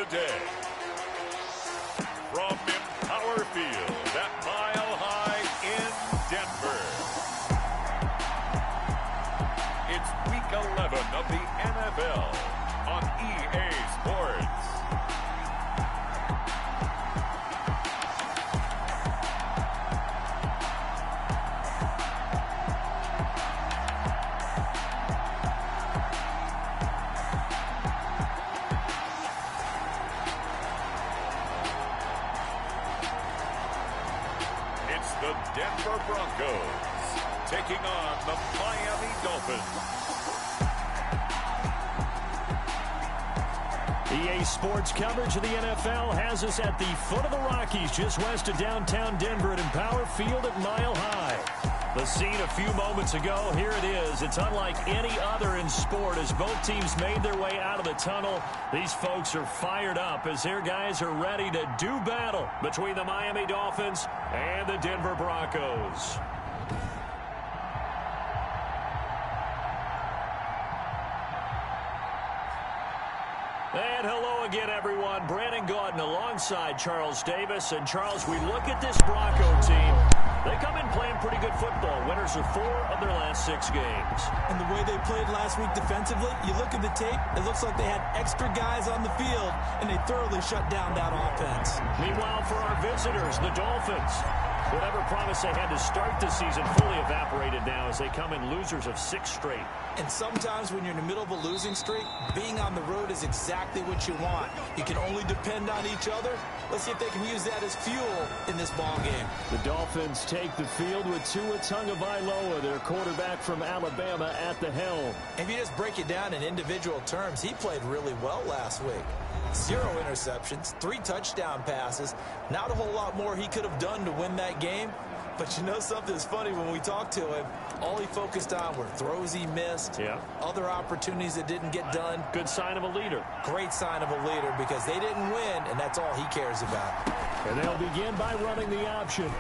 today. From Empower Field at Mile High in Denver. It's Week 11 of the NFL on EA Sports. The Denver Broncos taking on the Miami Dolphins. EA Sports coverage of the NFL has us at the foot of the Rockies, just west of downtown Denver at Empower Field at Mile High. The scene a few moments ago, here it is. It's unlike any other in sport as both teams made their way out of the tunnel. These folks are fired up as their guys are ready to do battle between the Miami Dolphins and the Denver Broncos. And hello again, everyone. Brandon Gaudin alongside Charles Davis. And, Charles, we look at this Bronco team. They come in playing pretty good football. Winners of 4 of their last 6 games. And the way they played last week defensively, you look at the tape, it looks like they had extra guys on the field, and they thoroughly shut down that offense. Meanwhile, for our visitors, the Dolphins, whatever promise they had to start the season fully evaporated now as they come in losers of 6 straight. And sometimes when you're in the middle of a losing streak, being on the road is exactly what you want. You can only depend on each other. Let's see if they can use that as fuel in this ball game. The Dolphins take the field with Tua Tagovailoa, their quarterback from Alabama, at the helm. If you just break it down in individual terms, he played really well last week. 0 interceptions, 3 touchdown passes. Not a whole lot more he could have done to win that game. But you know something that's funny, when we talked to him, all he focused on were throws he missed, other opportunities that didn't get done. Good sign of a leader. Great sign of a leader because they didn't win, and that's all he cares about. And they'll begin by running the option.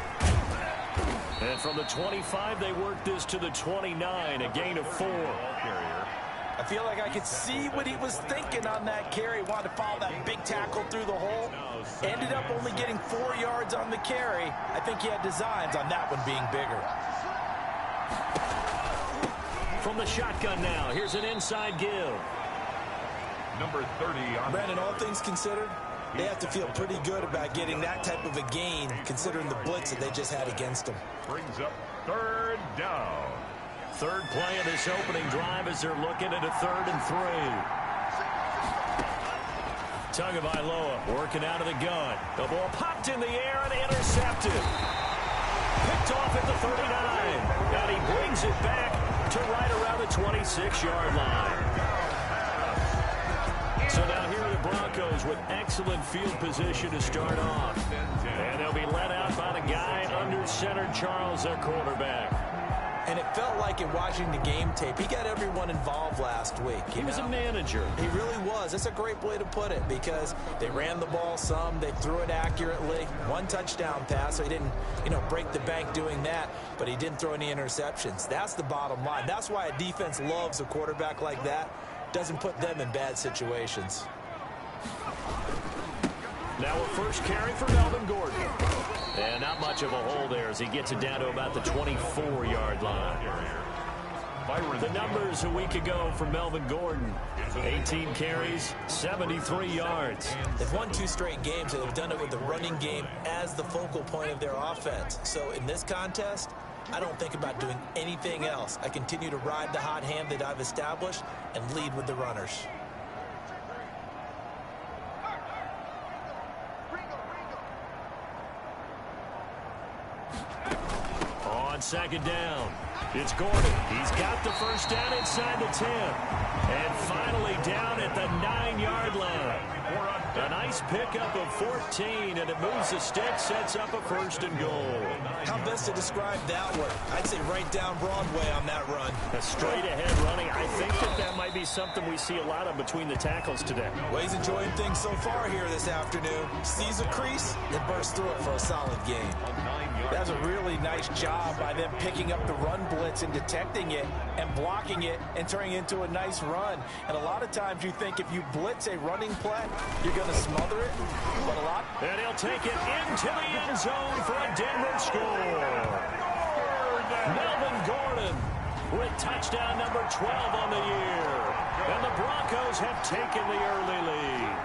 And from the 25, they work this to the 29, a gain of 4. I feel like I could see what he was thinking on that carry. Wanted to follow that big tackle through the hole. Ended up only getting 4 yards on the carry. I think he had designs on that one being bigger. From the shotgun now, here's an inside give. Number 30 on Brandon, all things considered, they have to feel pretty good about getting that type of a gain, considering the blitz that they just had against them. brings up 3rd down. 3rd play of this opening drive as they're looking at a 3rd and 3. Tagovailoa working out of the gun. The ball popped in the air and intercepted. Picked off at the 39. And he brings it back to right around the 26-yard line. So now here are the Broncos with excellent field position to start off. And they'll be led out by the guy under center, Charles, their quarterback. And it felt like in watching the game tape, he got everyone involved last week. He was a manager. He really was. That's a great way to put it because they ran the ball some. They threw it accurately. 1 touchdown pass, so he didn't, break the bank doing that, but he didn't throw any interceptions. That's the bottom line. That's why a defense loves a quarterback like that. Doesn't put them in bad situations. Now a first carry for Melvin Gordon. And not much of a hole there as he gets it down to about the 24-yard line. The numbers a week ago for Melvin Gordon. 18 carries, 73 yards. They've won 2 straight games, and they've done it with the running game as the focal point of their offense. So in this contest, I don't think about doing anything else. I continue to ride the hot hand that I've established and lead with the runners. On 2nd down, it's Gordon. He's got the first down inside the 10. And finally down at the 9-yard line. A nice Nice pickup of 14, and it moves the stick, sets up a 1st and goal. How best to describe that one? I'd say right down Broadway on that run. A straight-ahead running. I think that might be something we see a lot of between the tackles today. Well, he's enjoying things so far here this afternoon. Sees a crease and bursts through it for a solid gain. That's a really nice job by them picking up the run blitz and detecting it and blocking it and turning it into a nice run. And a lot of times you think if you blitz a running play, you're going to smother it. But a lot. And he'll take it into the end zone for a Denver score. Melvin Gordon with touchdown number 12 on the year. And the Broncos have taken the early lead.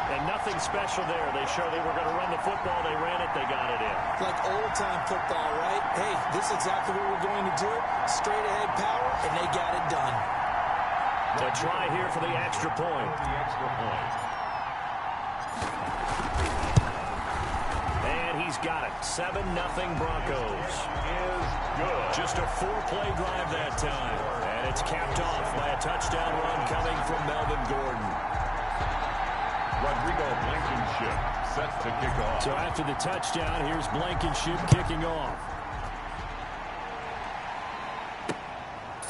And nothing special there. They showed they were going to run the football. They ran it. They got it in. Like old-time football, right? Hey, this is exactly what we're going to do. Straight-ahead power, and they got it done. To try here for the extra point. And he's got it. 7-0 Broncos. Just a 4-play drive that time. And it's capped off by a touchdown run coming from Melvin Gordon. Rodrigo Blankenship sets to kick off. So after the touchdown, here's Blankenship kicking off.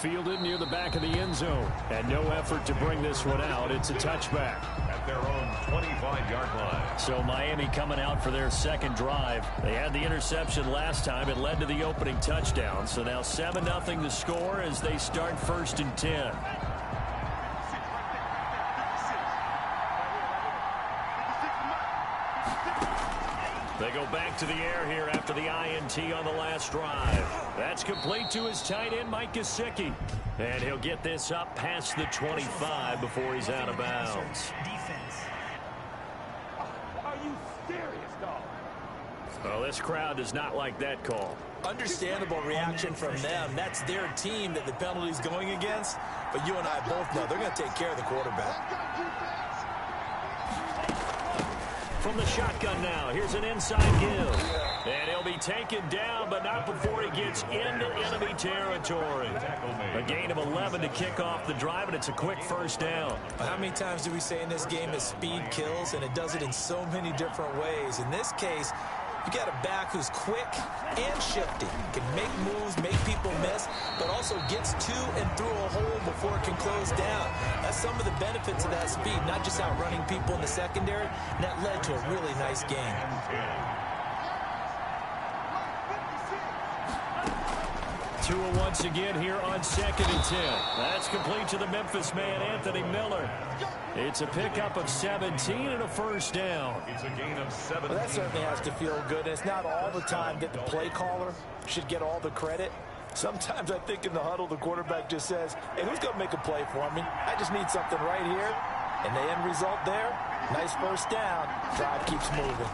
Fielded near the back of the end zone. And no effort to bring this one out. It's a touchback. At their own 25-yard line. So Miami coming out for their second drive. They had the interception last time. It led to the opening touchdown. So now 7-0 the score as they start 1st and 10. They go back to the air here after the INT on the last drive. That's complete to his tight end, Mike Gesicki. And he'll get this up past the 25 before he's out of bounds. Are you serious, dog? Well, this crowd does not like that call. Understandable reaction from them. That's their team that the penalty's going against. But you and I both know they're going to take care of the quarterback. From the shotgun now, here's an inside give. And he'll be taken down, but not before he gets into enemy territory. A gain of 11 to kick off the drive, and it's a quick 1st down. How many times do we say in this game that speed kills, and it does it in so many different ways? In this case, you got a back who's quick and shifty, can make moves, make people miss, but also gets to and through a hole before it can close down. That's some of the benefits of that speed, not just outrunning people in the secondary, and that led to a really nice game. Tua once again here on 2nd and 10. That's complete to the Memphis man, Anthony Miller. It's a pickup of 17 and a 1st down. It's a gain of 7. Well, that certainly has to feel good. It's not all the time that the play caller should get all the credit. Sometimes I think in the huddle, the quarterback just says, hey, who's going to make a play for me? I just need something right here. And the end result there, nice 1st down. Drive keeps moving.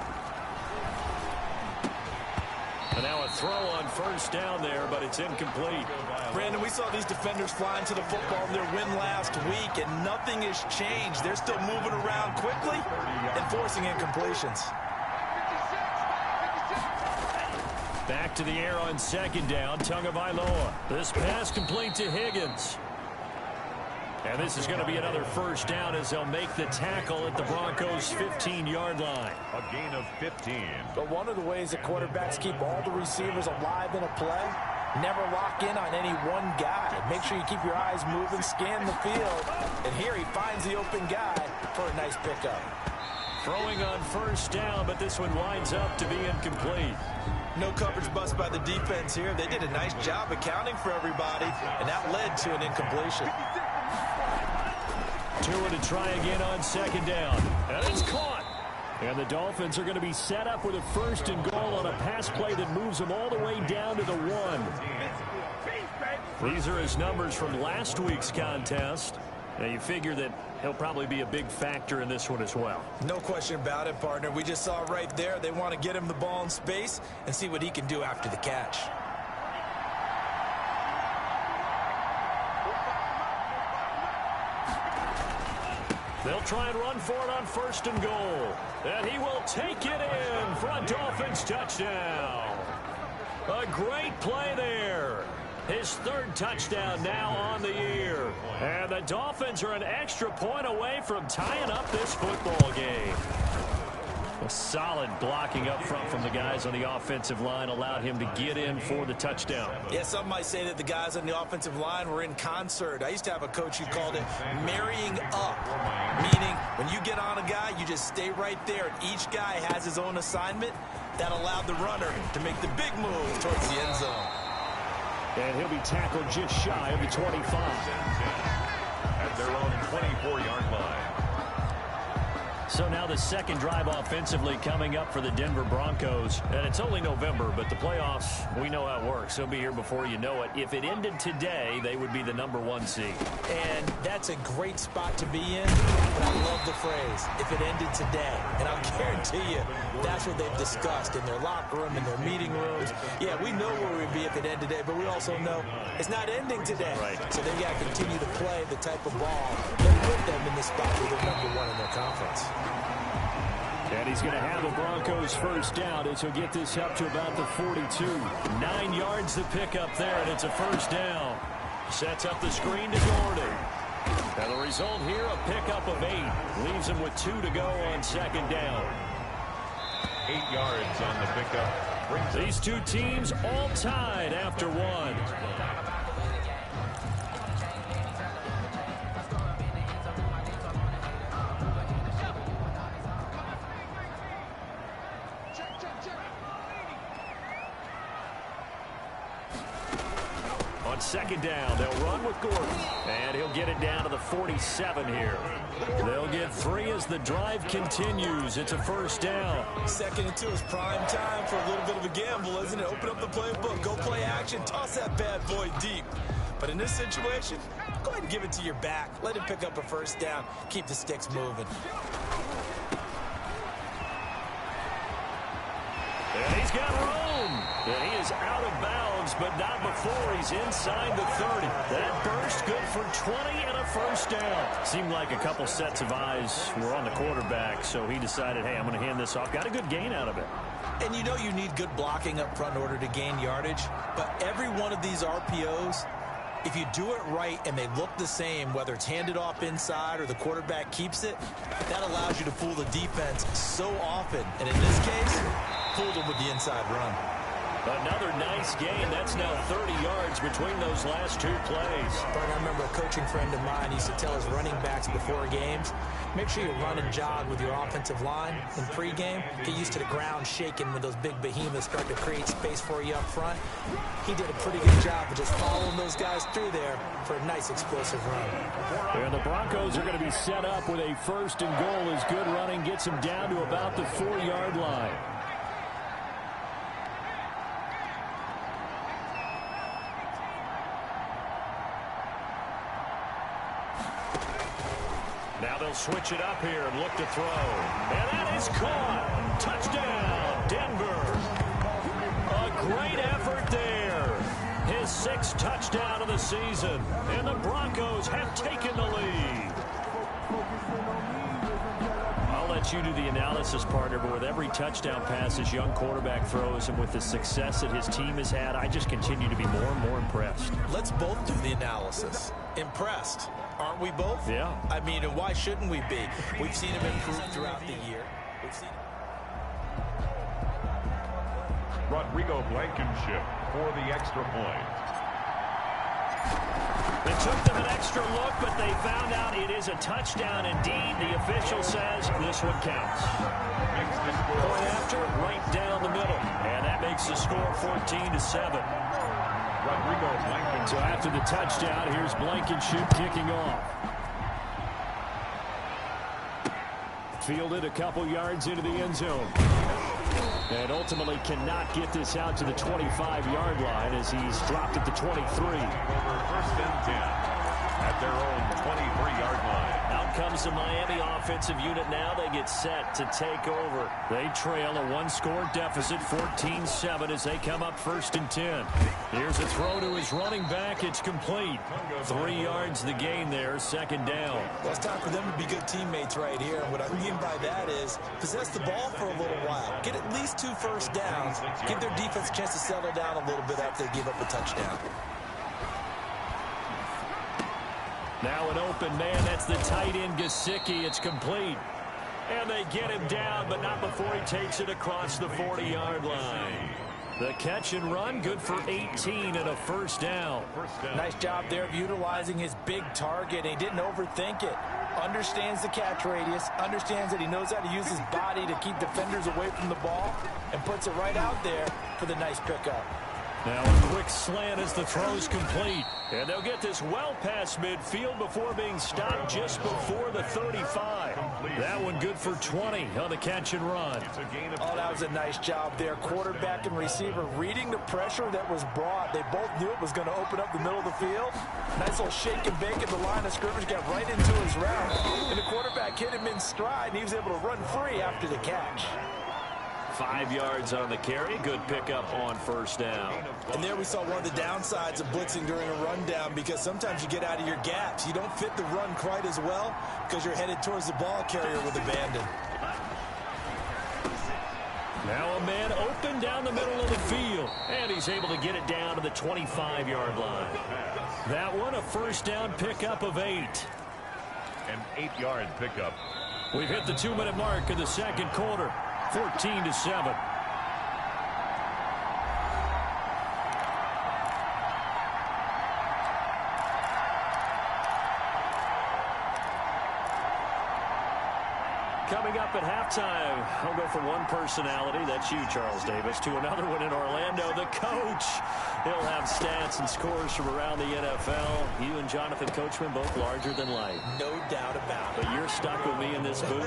And now a throw on 1st down there, but it's incomplete. Brandon, we saw these defenders flying to the football in their win last week, and nothing has changed. They're still moving around quickly and forcing incompletions. Back to the air on 2nd down, Tagovailoa. This pass complete to Higgins. And this is going to be another 1st down as they'll make the tackle at the Broncos' 15-yard line. A gain of 15. But one of the ways that quarterbacks keep all the receivers alive in a play, never lock in on any one guy. Make sure you keep your eyes moving, scan the field. And here he finds the open guy for a nice pickup. Throwing on 1st down, but this one winds up to be incomplete. No coverage bust by the defense here. They did a nice job accounting for everybody, and that led to an incompletion. Tua to try again on 2nd down. And it's caught. And the Dolphins are going to be set up with a 1st and goal on a pass play that moves them all the way down to the 1. These are his numbers from last week's contest. Now you figure that he'll probably be a big factor in this one as well. No question about it, partner. We just saw right there they want to get him the ball in space and see what he can do after the catch. They'll try and run for it on 1st and goal. And he will take it in for a Dolphins touchdown. A great play there. His third touchdown now on the year. And the Dolphins are an extra point away from tying up this football game. A solid blocking up front from the guys on the offensive line allowed him to get in for the touchdown. Yeah, some might say that the guys on the offensive line were in concert. I used to have a coach who called it marrying up, meaning when you get on a guy, you just stay right there, and each guy has his own assignment. That allowed the runner to make the big move towards the end zone. And he'll be tackled just shy of the 25. At their own 24-yard line. So now the second drive offensively coming up for the Denver Broncos. And it's only November, but the playoffs, we know how it works. They'll be here before you know it. If it ended today, they would be the #1 seed. And that's a great spot to be in. But I love the phrase, if it ended today. And I'll guarantee you, that's what they've discussed in their locker room, in their meeting rooms. Yeah, we know where we'd be if it ended today, but we also know it's not ending today. Right. So they've got to continue to play the type of ball that put them in the spot where they're #1 in their conference. And he's going to have the Broncos first down as he'll get this up to about the 42. 9 yards to pick up there, and it's a first down. Sets up the screen to Gordon. And the result here, a pickup of 8. Leaves him with 2 to go on second down. 8 yards on the pickup. These two teams all tied after 1. Second down, they'll run with Gordon, and he'll get it down to the 47 here. They'll get 3 as the drive continues. It's a first down. 2nd and 2 is prime time for a little bit of a gamble, isn't it? Open up the playbook, go play action, toss that bad boy deep. But in this situation, go ahead and give it to your back. Let him pick up a first down. Keep the sticks moving. And he's got room. And he is out of bounds, but not before he's inside the 30. That burst good for 20 and a first down. Seemed like a couple sets of eyes were on the quarterback, so he decided, hey, I'm going to hand this off. Got a good gain out of it. And you know you need good blocking up front in order to gain yardage, but every one of these RPOs, if you do it right and they look the same, whether it's handed off inside or the quarterback keeps it, that allows you to fool the defense so often. And in this case, fooled them with the inside run. Another nice gain. That's now 30 yards between those last 2 plays. Bert, I remember a coaching friend of mine used to tell his running backs before games, make sure you run and jog with your offensive line in pregame. Get used to the ground shaking when those big behemoths start to create space for you up front. He did a pretty good job of just following those guys through there for a nice explosive run. And the Broncos are going to be set up with a 1st and goal as good running gets them down to about the 4-yard line. Now they'll switch it up here and look to throw. And that is caught. Touchdown, Denver. A great effort there. His 6th touchdown of the season. And the Broncos have taken the lead. I'll let you do the analysis, partner, but with every touchdown pass this young quarterback throws and with the success that his team has had, I just continue to be more and more impressed. Let's both do the analysis. Impressed. Aren't we both? Yeah. I mean, and why shouldn't we be? We've seen him improve throughout the year. We've seen Rodrigo Blankenship for the extra point. It took them an extra look, but they found out it is a touchdown indeed. The official says this one counts. Point after, right down the middle. And that makes the score 14-7. Rodrigo Blankenship. So after the touchdown, here's Blankenship kicking off. Fielded a couple yards into the end zone. And ultimately cannot get this out to the 25-yard line as he's dropped at the 23. 1st and 10 at their own 23-yard line. Out comes the Miami offensive unit now. They get set to take over. They trail a 1-score deficit, 14-7 as they come up 1st and 10. Here's a throw to his running back. It's complete. 3 yards the gain there, 2nd down. Well, it's time for them to be good teammates right here. And what I mean by that is possess the ball for a little while. Get at least 2 first downs. Give their defense a chance to settle down a little bit after they give up a touchdown. Now an open man. That's the tight end, Gesicki. It's complete. And they get him down, but not before he takes it across the 40-yard line. The catch and run, good for 18 and a first down. Nice job there of utilizing his big target. He didn't overthink it. Understands the catch radius, understands that he knows how to use his body to keep defenders away from the ball, and puts it right out there for the nice pickup. Now a quick slant as the throw's complete. And they'll get this well past midfield before being stopped just before the 35. That one good for 20 on the catch and run. Oh, that was a nice job there. Quarterback and receiver reading the pressure that was brought. They both knew it was going to open up the middle of the field. Nice little shake and bake at the line of scrimmage. Got right into his route. And the quarterback hit him in stride, and he was able to run free after the catch. 5 yards on the carry. Good pickup on first down. And there we saw one of the downsides of blitzing during a rundown, because sometimes you get out of your gaps. You don't fit the run quite as well because you're headed towards the ball carrier with abandon. Now a man open down the middle of the field. And he's able to get it down to the 25-yard line. That one a first down pickup of 8. An 8-yard pickup. We've hit the 2-minute mark in the second quarter. 14-7. Coming up at halftime, I'll go from one personality, that's you, Charles Davis, to another one in Orlando, the coach. He'll have stats and scores from around the NFL. You and Jonathan Coachman both larger than life. No doubt about it. But you're stuck with me in this booth,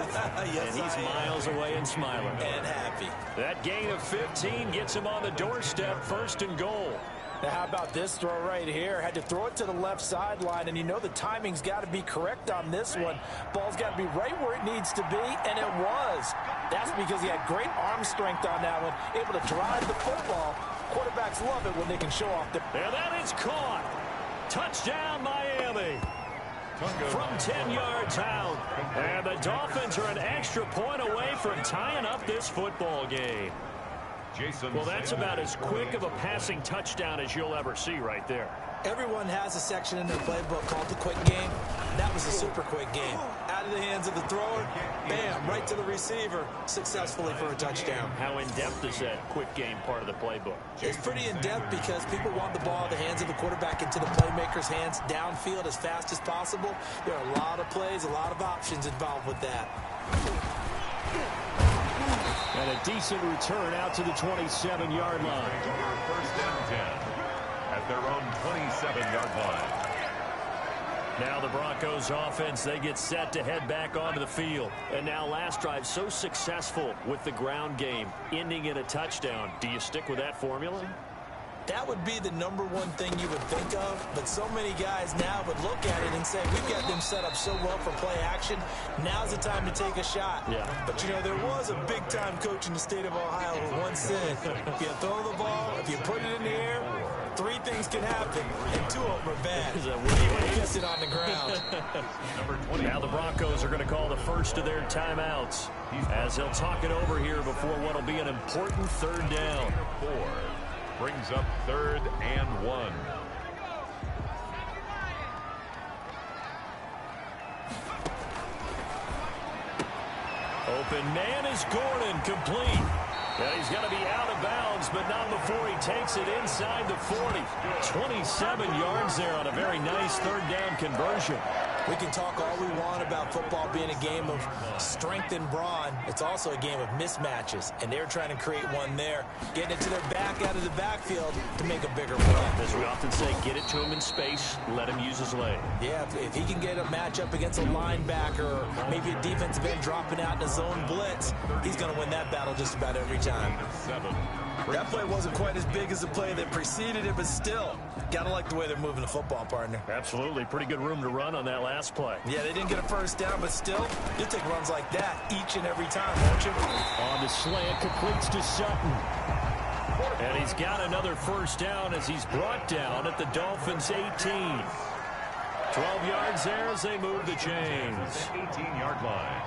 Yes, and he's miles away and smiling. And happy. That gain of 15 gets him on the doorstep, 1st and goal. Now, how about this throw right here? Had to throw it to the left sideline, and you know the timing's got to be correct on this one. Ball's got to be right where it needs to be, and it was. That's because he had great arm strength on that one, able to drive the football. Quarterbacks love it when they can show off the... And that is caught. Touchdown, Miami. From 10 yards out. And the Dolphins are an extra point away from tying up this football game. Well, that's about as quick of a passing touchdown as you'll ever see right there. Everyone has a section in their playbook called the quick game. That was a super quick game. Out of the hands of the thrower, bam, right to the receiver, successfully for a touchdown. How in-depth is that quick game part of the playbook? It's pretty in-depth because people want the ball in the hands of the quarterback into the playmaker's hands downfield as fast as possible. There are a lot of plays, a lot of options involved with that. And a decent return out to the 27-yard line. First and 10 at their own 27-yard line. Now the Broncos offense, they get set to head back onto the field. And now last drive so successful with the ground game, ending in a touchdown. Do you stick with that formula? That would be the number one thing you would think of, but so many guys now would look at it and say, we've got them set up so well for play action, now's the time to take a shot. Yeah. But, you know, there was a big-time coach in the state of Ohio who once said, if you throw the ball, if you put it in the air, 3 things can happen, and 2 of them are bad. You get it on the ground. Now the Broncos are going to call the first of their timeouts as they'll talk it over here before what will be an important 3rd down. 4 brings up 3rd and 1. Open man is Gordon, complete. And he's got to be out of bounds, but not before he takes it inside the 40. 27 yards there on a very nice 3rd down conversion. We can talk all we want about football being a game of strength and brawn. It's also a game of mismatches, and they're trying to create one there, getting it to their back out of the backfield to make a bigger play. As we often say, get it to him in space, let him use his leg. Yeah, if he can get a matchup against a linebacker or maybe a defensive end dropping out in a zone blitz, he's going to win that battle just about every time. That play wasn't quite as big as the play that preceded it, but still, got to like the way they're moving the football, partner. Absolutely. Pretty good room to run on that last play. Yeah, they didn't get a first down, but still, you'll take runs like that each and every time, won't you? On the slant, completes to Sutton. And he's got another first down as he's brought down at the Dolphins' 18. 12 yards there as they move the chains. 18-yard line.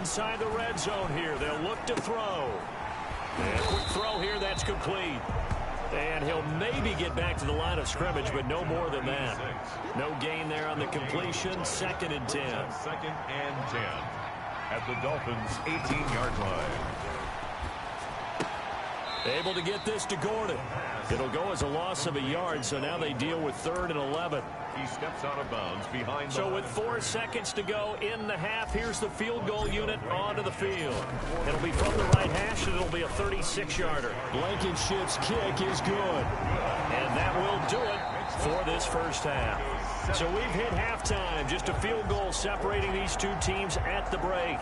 inside the red zone here. They'll look to throw. And quick throw here. That's complete. And he'll maybe get back to the line of scrimmage, but no more than that. No gain there on the completion. 2nd and 10. 2nd and 10 at the Dolphins' 18-yard line. Able to get this to Gordon. It'll go as a loss of a yard, so now they deal with 3rd and 11. He steps out of bounds behind the So with 4 seconds to go in the half, here's the field goal unit onto the field. It'll be from the right hash, and it'll be a 36-yarder. Blankenship's kick is good. And that will do it for this first half. So we've hit halftime. Just a field goal separating these two teams at the break.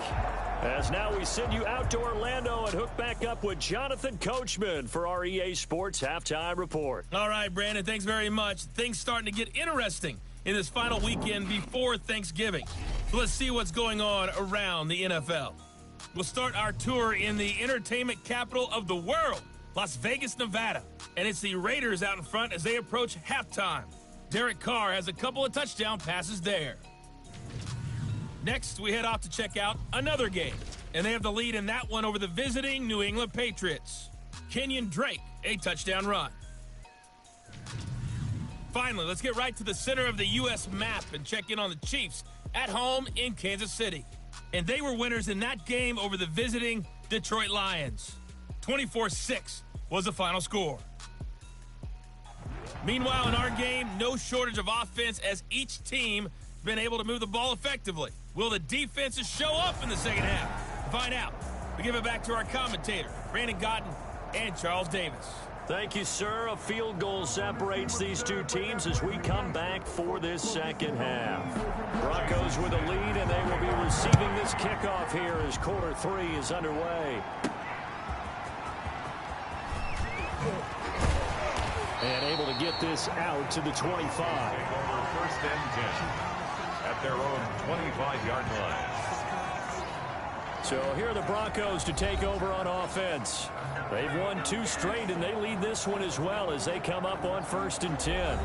As now we send you out to Orlando and hook back up with Jonathan Coachman for our EA Sports Halftime Report. All right, Brandon, thanks very much. Things starting to get interesting in this final weekend before Thanksgiving. So let's see what's going on around the NFL. We'll start our tour in the entertainment capital of the world, Las Vegas, Nevada. And it's the Raiders out in front as they approach halftime. Derek Carr has a couple of touchdown passes there. Next, we head off to check out another game, and they have the lead in that one over the visiting New England Patriots. Kenyon Drake, a touchdown run. Finally, let's get right to the center of the U.S. map and check in on the Chiefs at home in Kansas City. And they were winners in that game over the visiting Detroit Lions. 24-6 was the final score. Meanwhile, in our game, no shortage of offense as each team been able to move the ball effectively. Will the defenses show up in the second half? To find out, we give it back to our commentator, Brandon Godden and Charles Davis. Thank you, sir. A field goal separates these two teams as we come back for this second half. Broncos with a lead, and they will be receiving this kickoff here as quarter 3 is underway. And able to get this out to the 25. Over 1st and 10 at their own 25-yard line. So here are the Broncos to take over on offense. They've won 2 straight, and they lead this one as well as they come up on 1st and 10.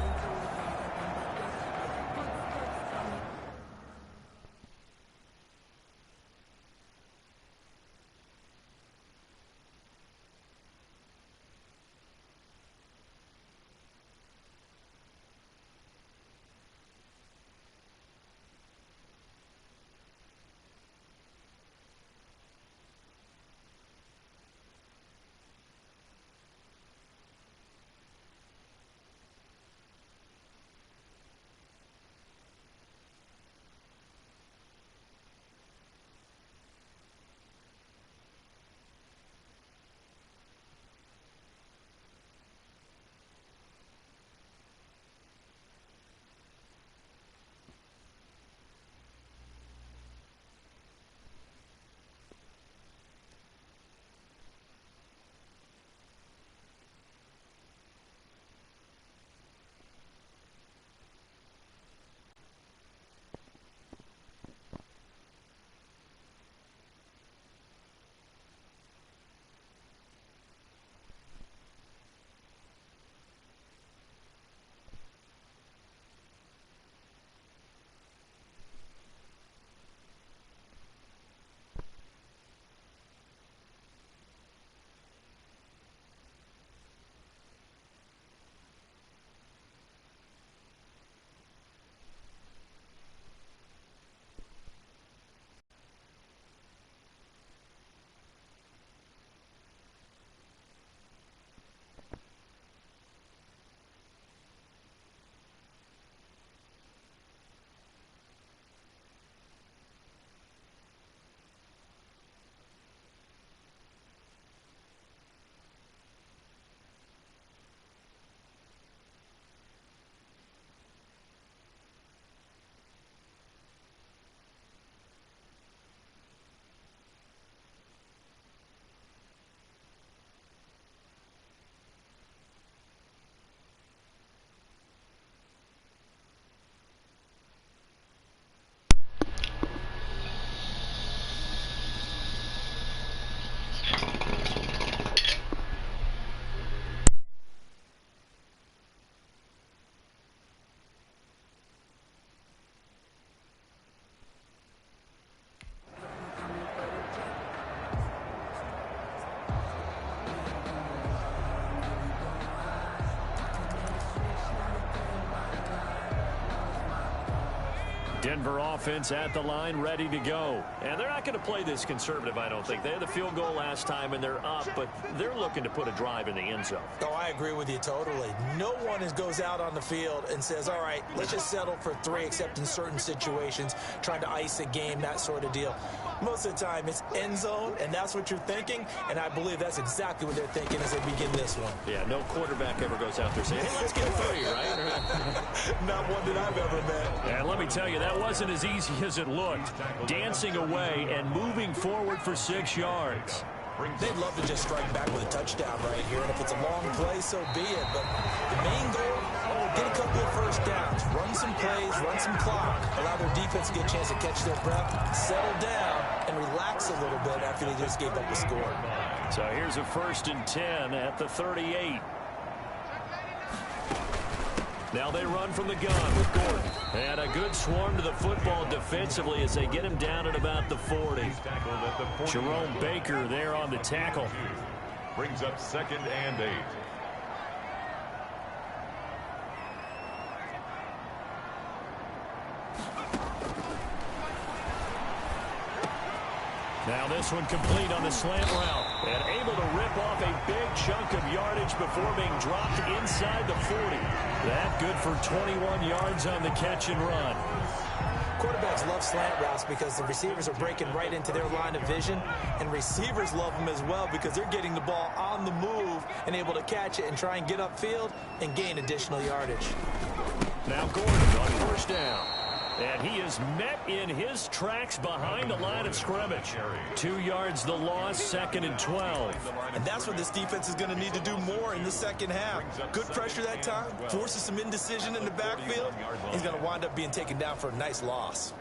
Denver offense at the line, ready to go. And they're not going to play this conservative, I don't think. They had the field goal last time, and they're up, but they're looking to put a drive in the end zone. Oh, I agree with you totally. No one goes out on the field and says, all right, let's just settle for 3, except in certain situations, trying to ice a game, that sort of deal. Most of the time, it's end zone, and that's what you're thinking, and I believe that's exactly what they're thinking as they begin this one. Yeah, no quarterback ever goes out there saying, hey, let's get 3, right? Not one that I've ever met. And let me tell you, that wasn't as easy as it looked. Dancing away and moving forward for 6 yards. They'd love to just strike back with a touchdown right here, and if it's a long play, so be it. But the main goal, get a couple of first downs, run some plays, run some clock, allow their defense to get a chance to catch their breath, settle down, and relax a little bit after they just gave up the score. So here's a 1st and 10 at the 38. Now they run from the gun with Gordon. And a good swarm to the football defensively as they get him down at about the 40. Jerome Baker there on the tackle. Brings up 2nd and 8. Now this one complete on the slant route. And able to rip off a big chunk of yardage before being dropped inside the 40. That good for 21 yards on the catch and run. Quarterbacks love slant routes because the receivers are breaking right into their line of vision, and receivers love them as well because they're getting the ball on the move and able to catch it and try and get upfield and gain additional yardage. Now Gordon on 1st down. And he is met in his tracks behind the line of scrimmage. 2 yards the loss, 2nd and 12. And that's what this defense is going to need to do more in the second half. Good pressure that time, forces some indecision in the backfield. He's going to wind up being taken down for a nice loss.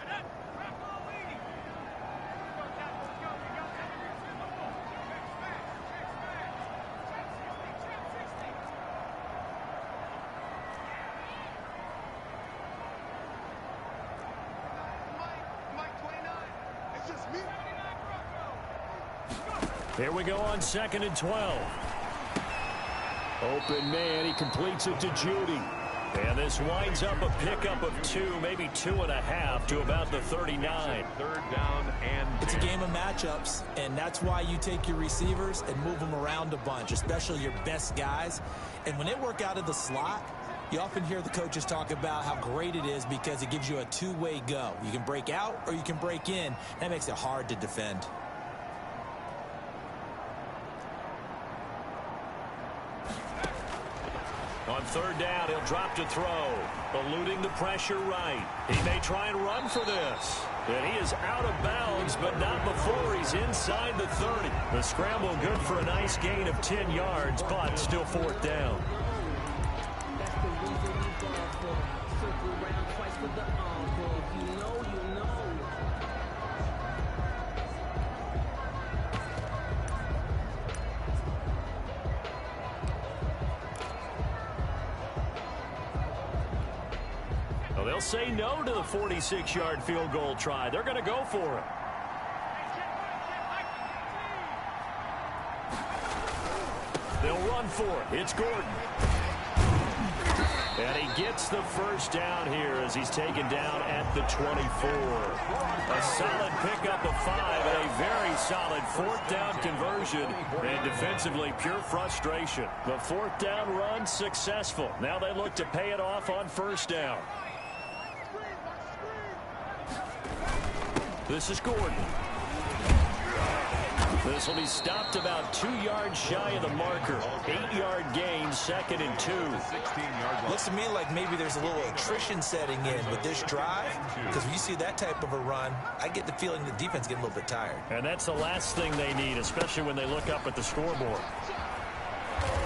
Here we go on 2nd and 12. Open man, he completes it to Judy. And this winds up a pickup of 2, maybe 2.5 to about the 39. 3rd down and 10. It's a game of matchups, and that's why you take your receivers and move them around a bunch, especially your best guys. And when they work out of the slot, you often hear the coaches talk about how great it is because it gives you a two-way go. You can break out or you can break in. That makes it hard to defend. On 3rd down, he'll drop to throw. Eluding the pressure right. He may try and run for this. And he is out of bounds, but not before he's inside the 30. The scramble good for a nice gain of 10 yards, but still 4th down. They'll say no to the 46-yard field goal try. They're going to go for it. They'll run for it. It's Gordon. And he gets the 1st down here as he's taken down at the 24. A solid pickup of 5 and a very solid 4th down conversion. And defensively, pure frustration. The 4th down run successful. Now they look to pay it off on 1st down. This is Gordon. This will be stopped about 2 yards shy of the marker. 8-yard gain, 2nd and 2. Looks to me like maybe there's a little attrition setting in with this drive, because when you see that type of a run, I get the feeling the defense getting a little bit tired. And that's the last thing they need, especially when they look up at the scoreboard.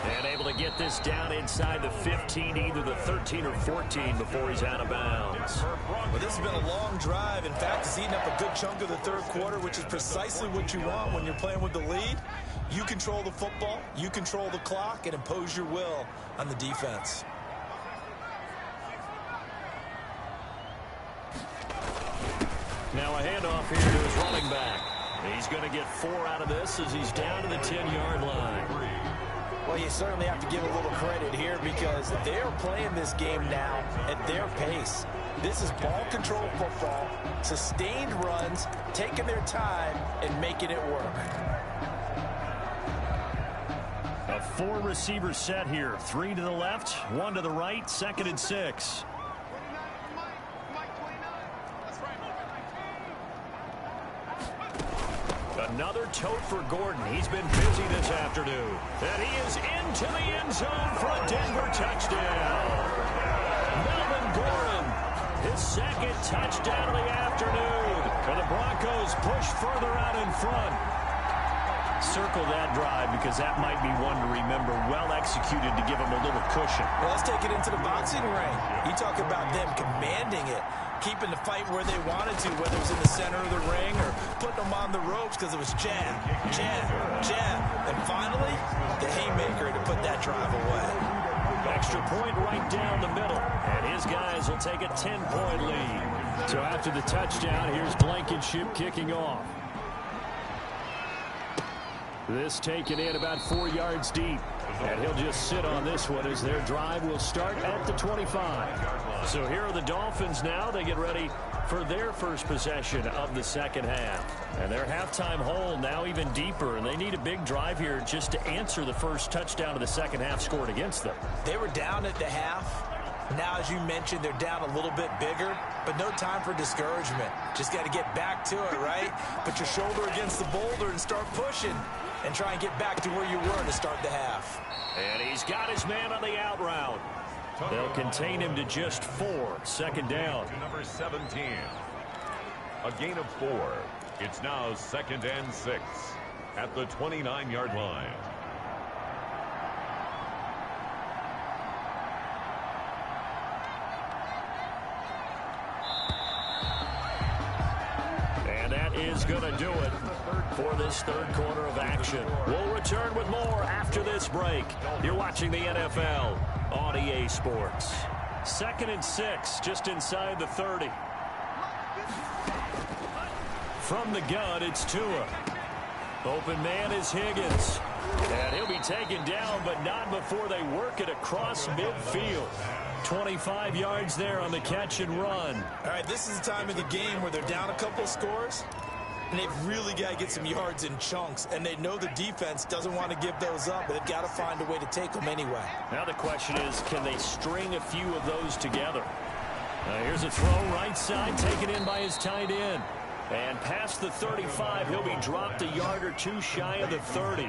And able to get this down inside the 15, either the 13 or 14 before he's out of bounds. Well, this has been a long drive. In fact, it's eaten up a good chunk of the 3rd quarter, which is precisely what you want when you're playing with the lead. You control the football, you control the clock, and impose your will on the defense. Now a handoff here to his running back. He's going to get 4 out of this as he's down to the 10-yard line. Well, you certainly have to give a little credit here because they're playing this game now at their pace. This is ball control football, sustained runs, taking their time, and making it work. A 4-receiver set here. 3 to the left, 1 to the right, 2nd and 6. Another tote for Gordon. He's been busy this afternoon. And he is into the end zone for a Denver touchdown. Melvin Gordon, his 2nd touchdown of the afternoon. And the Broncos push further out in front. Circle that drive because that might be one to remember. Well executed to give him a little cushion. Well, let's take it into the boxing ring. You talk about them commanding it, keeping the fight where they wanted to, whether it was in the center of the ring or putting them on the ropes because it was jab, jab, jab. And finally, the haymaker to put that drive away. Extra point right down the middle. And his guys will take a 10-point lead. So after the touchdown, here's Blankenship kicking off. This taken in about 4 yards deep. And he'll just sit on this one as their drive will start at the 25. So here are the Dolphins now. They get ready for their first possession of the second half. And their halftime hole now even deeper. And they need a big drive here just to answer the first touchdown of the second half scored against them. They were down at the half. Now, as you mentioned, they're down a little bit bigger, but no time for discouragement. Just got to get back to it, right? Put your shoulder against the boulder and start pushing and try and get back to where you were to start the half. And he's got his man on the out route. They'll contain him to just 4. 2nd down. To number 17. A gain of 4. It's now 2nd and 6 at the 29-yard line. Is going to do it for this third quarter of action. We'll return with more after this break. You're watching the NFL on EA Sports. 2nd and 6, just inside the 30. From the gun, it's Tua. Open man is Higgins. And he'll be taken down, but not before they work it across midfield. 25 yards there on the catch and run. All right, this is the time of the game where they're down a couple of scores, and they've really got to get some yards in chunks, and they know the defense doesn't want to give those up, but they've got to find a way to take them anyway. Now the question is, can they string a few of those together? Here's a throw right side, taken in by his tight end. And past the 35, he'll be dropped a yard or two shy of the 30.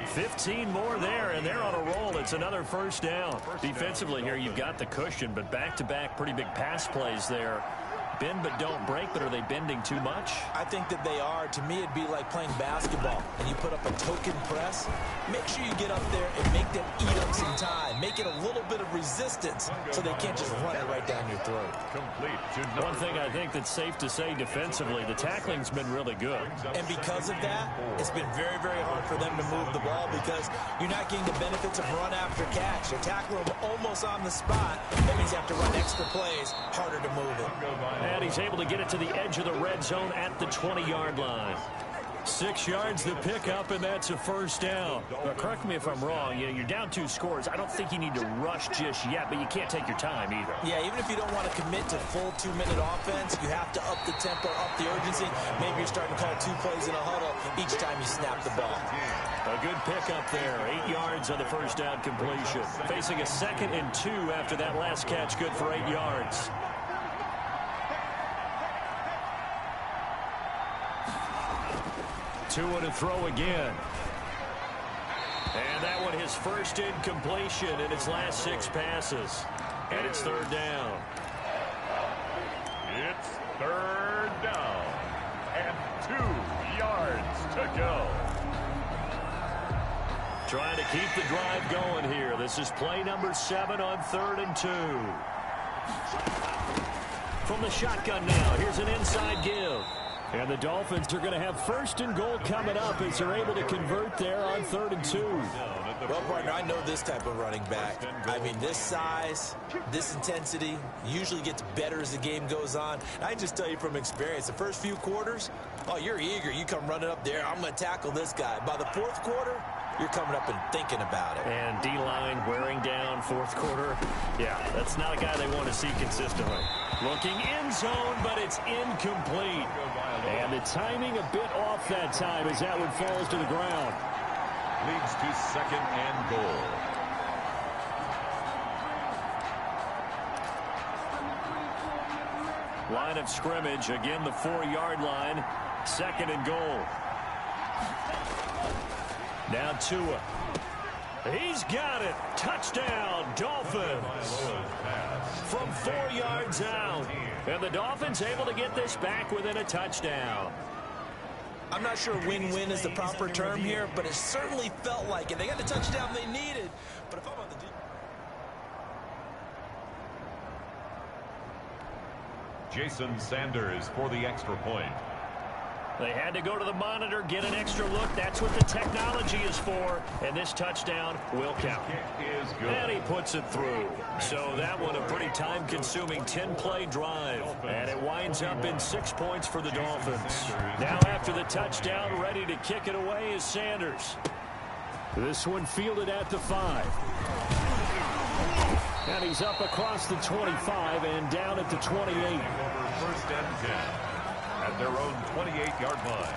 15 more there, and they're on a roll. It's another first down. Defensively here, you've got the cushion, but back-to-back pretty big pass plays there. Bend but don't break, but are they bending too much? I think that they are. To me, it'd be like playing basketball, and you put up a token press. Make sure you get up there and make them eat up some time. Make it a little bit of resistance so they can't just run it right down your throat. One thing I think that's safe to say defensively, the tackling's been really good. And because of that, it's been very, very hard for them to move the ball because you're not getting the benefits of run after catch. You're tackling them almost on the spot. That means you have to run extra plays, harder to move it. And he's able to get it to the edge of the red zone at the 20-yard line. 6 yards the pickup, and that's a first down. Now, correct me if I'm wrong. You're down 2 scores. I don't think you need to rush just yet, but you can't take your time either. Yeah, even if you don't want to commit to full 2-minute offense, you have to up the tempo, up the urgency. Maybe you're starting to call 2 plays in a huddle each time you snap the ball. A good pickup there. 8 yards on the first down completion. Facing a 2nd and 2 after that last catch, good for 8 yards. Tua to throw again. And that one his first incompletion in his last 6 passes. And it's 3rd down. It's 3rd down. And 2 yards to go. Trying to keep the drive going here. This is play number 7 on 3rd and 2. From the shotgun now, here's an inside give. And the Dolphins are going to have 1st and goal coming up as they're able to convert there on 3rd and 2. Well, partner, I know this type of running back. I mean, this size, this intensity usually gets better as the game goes on. I can just tell you from experience, the first few quarters, oh, you're eager. You come running up there, I'm going to tackle this guy. By the 4th quarter, you're coming up and thinking about it. And D-line wearing down fourth quarter. Yeah, that's not a guy they want to see consistently. Looking in zone, but it's incomplete. And the timing a bit off that time as that one falls to the ground. Leads to second and goal. Line of scrimmage, again the 4-yard line. Second and goal. Now Tua. He's got it. Touchdown, Dolphins. From 4 yards out. And the Dolphins able to get this back within a touchdown. I'm not sure win-win is the proper term here, but it certainly felt like it. They got the touchdown they needed. But if I'm on the Jason Sanders for the extra point. They had to go to the monitor, get an extra look. That's what the technology is for. And this touchdown will count. Is good. And he puts it through. So that one a pretty time-consuming 10-play drive. And it winds up in 6 points for the Dolphins. Now after the touchdown, ready to kick it away is Sanders. This one fielded at the 5. And he's up across the 25 and down at the 28. First and 10 at their own 28-yard line.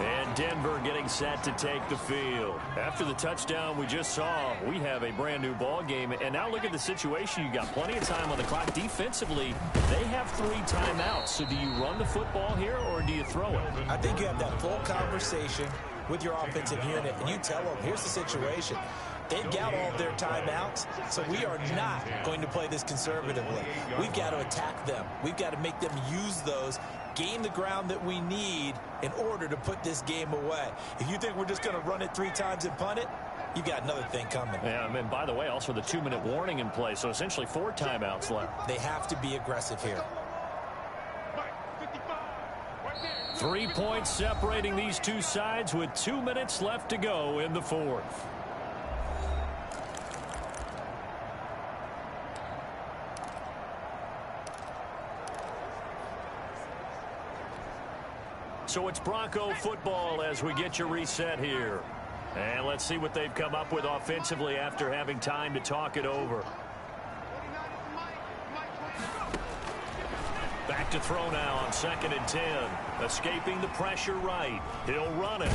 And Denver getting set to take the field. After the touchdown we just saw, we have a brand new ball game. And now look at the situation. You got plenty of time on the clock. Defensively, they have 3 timeouts. So do you run the football here or do you throw it? I think you have that full conversation with your offensive unit, and you tell them, here's the situation. They've got all of their timeouts, so we are not going to play this conservatively. We've got to attack them. We've got to make them use those, gain the ground that we need in order to put this game away. If you think we're just going to run it 3 times and punt it, you've got another thing coming. Yeah, and by the way, also the 2-minute warning in play, so essentially 4 timeouts left. They have to be aggressive here. 3 points separating these two sides with 2 minutes left to go in the 4th. So it's Bronco football as we get you reset here. And let's see what they've come up with offensively after having time to talk it over. Back to throw now on 2nd and 10. Escaping the pressure right. He'll run it.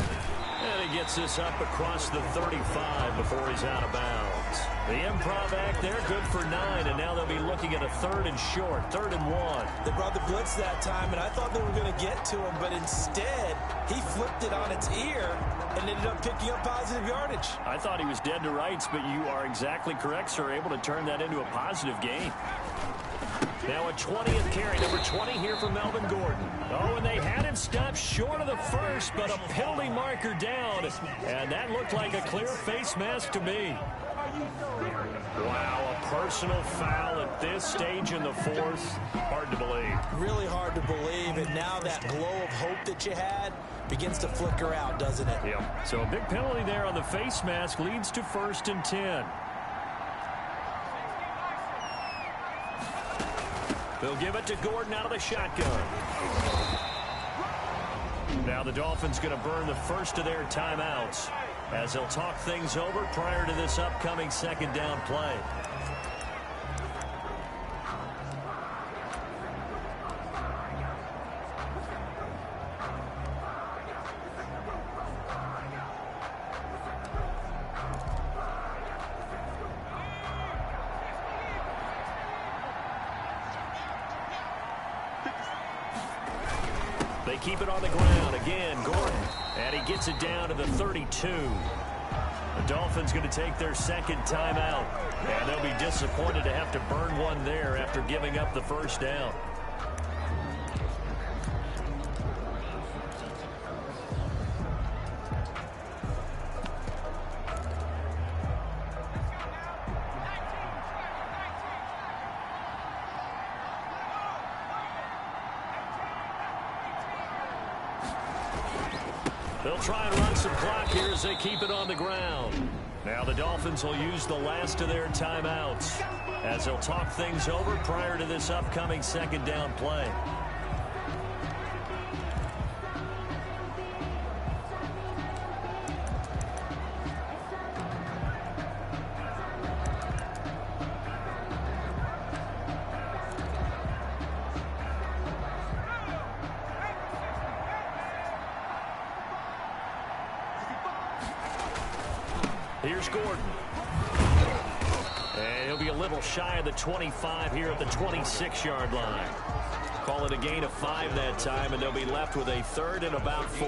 And he gets this up across the 35 before he's out of bounds. The improv act there, good for 9, and now they'll be looking at a 3rd and short, 3rd and 1. They brought the blitz that time, and I thought they were going to get to him, but instead, he flipped it on its ear and ended up picking up positive yardage. I thought he was dead to rights, but you are exactly correct, sir, able to turn that into a positive gain. Now a 20th carry, number 20 here for Melvin Gordon. Oh, and they had him stopped short of the first, but a penalty marker down. And that looked like a clear face mask to me. Wow, a personal foul at this stage in the 4th. Hard to believe. Really hard to believe, and now that glow of hope that you had begins to flicker out, doesn't it? Yep. So a big penalty there on the face mask leads to 1st and 10. They'll give it to Gordon out of the shotgun. Now the Dolphins going to burn the first of their timeouts as they'll talk things over prior to this upcoming 2nd down play. They keep it on the ground again, Gordon, and he gets it down to the 32. The Dolphins going to take their 2nd timeout, and they'll be disappointed to have to burn one there after giving up the 1st down. They'll try and run some clock here as they keep it on the ground. Now the Dolphins will use the last of their timeouts as they'll talk things over prior to this upcoming 2nd down play. Here's Gordon. And he'll be a little shy of the 25 here at the 26-yard line. Call it a gain of 5 that time, and they'll be left with a 3rd and about 4.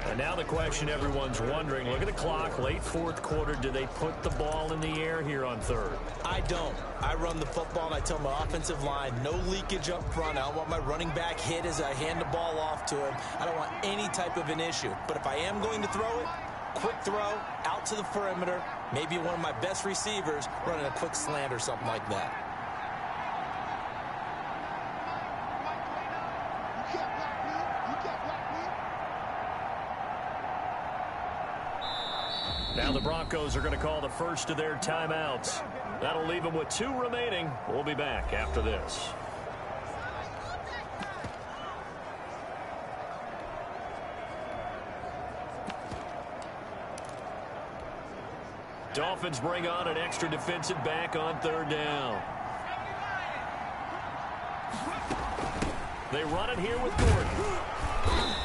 And now the question everyone's wondering, look at the clock, late 4th quarter, do they put the ball in the air here on 3rd? I don't. I run the football, and I tell my offensive line, no leakage up front. I don't want my running back hit as I hand the ball off to him. I don't want any type of an issue. But if I am going to throw it, quick throw, out to the perimeter, maybe one of my best receivers running a quick slant or something like that. Now the Broncos are going to call the first of their timeouts. That'll leave them with 2 remaining. We'll be back after this. Dolphins bring on an extra defensive back on 3rd down. They run it here with Gordon.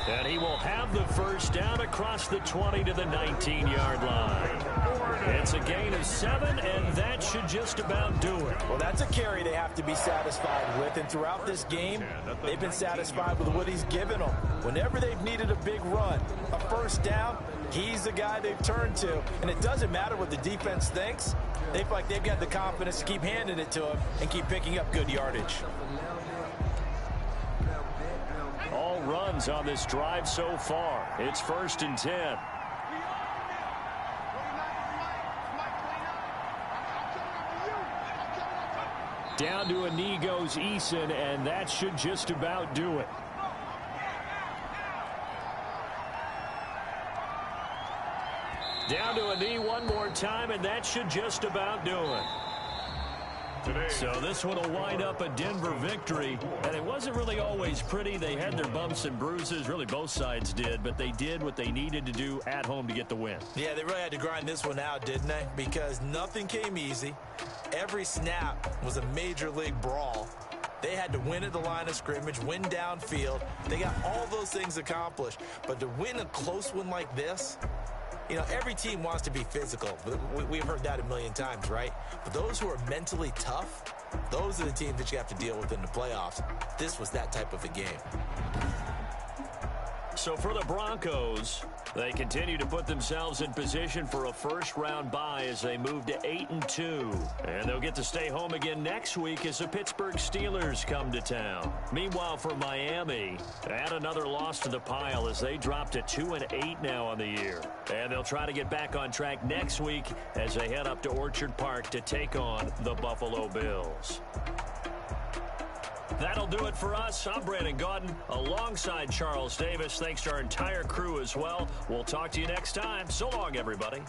And he will have the first down across the 20 to the 19-yard line. It's a gain of 7, and that should just about do it. Well, that's a carry they have to be satisfied with. And throughout this game, they've been satisfied with what he's given them. Whenever they've needed a big run, a first down, he's the guy they've turned to. And it doesn't matter what the defense thinks. They feel like they've got the confidence to keep handing it to him and keep picking up good yardage. All runs on this drive so far. It's 1st and 10. Down to a knee goes Eason, and that should just about do it. Down to a knee one more time, and that should just about do it. So this one will wind up a Denver victory, and it wasn't really always pretty. They had their bumps and bruises, really both sides did, but they did what they needed to do at home to get the win. Yeah, they really had to grind this one out, didn't they? Because nothing came easy. Every snap was a major league brawl. They had to win at the line of scrimmage, win downfield. They got all those things accomplished. But to win a close one like this, you know, every team wants to be physical. We've heard that a million times, right? But those who are mentally tough, those are the teams that you have to deal with in the playoffs. This was that type of a game. So for the Broncos, they continue to put themselves in position for a first-round bye as they move to 8-2. And they'll get to stay home again next week as the Pittsburgh Steelers come to town. Meanwhile, for Miami, add another loss to the pile as they drop to 2-8 now on the year. And they'll try to get back on track next week as they head up to Orchard Park to take on the Buffalo Bills. That'll do it for us. I'm Brandon Gaudin alongside Charles Davis. Thanks to our entire crew as well. We'll talk to you next time. So long, everybody.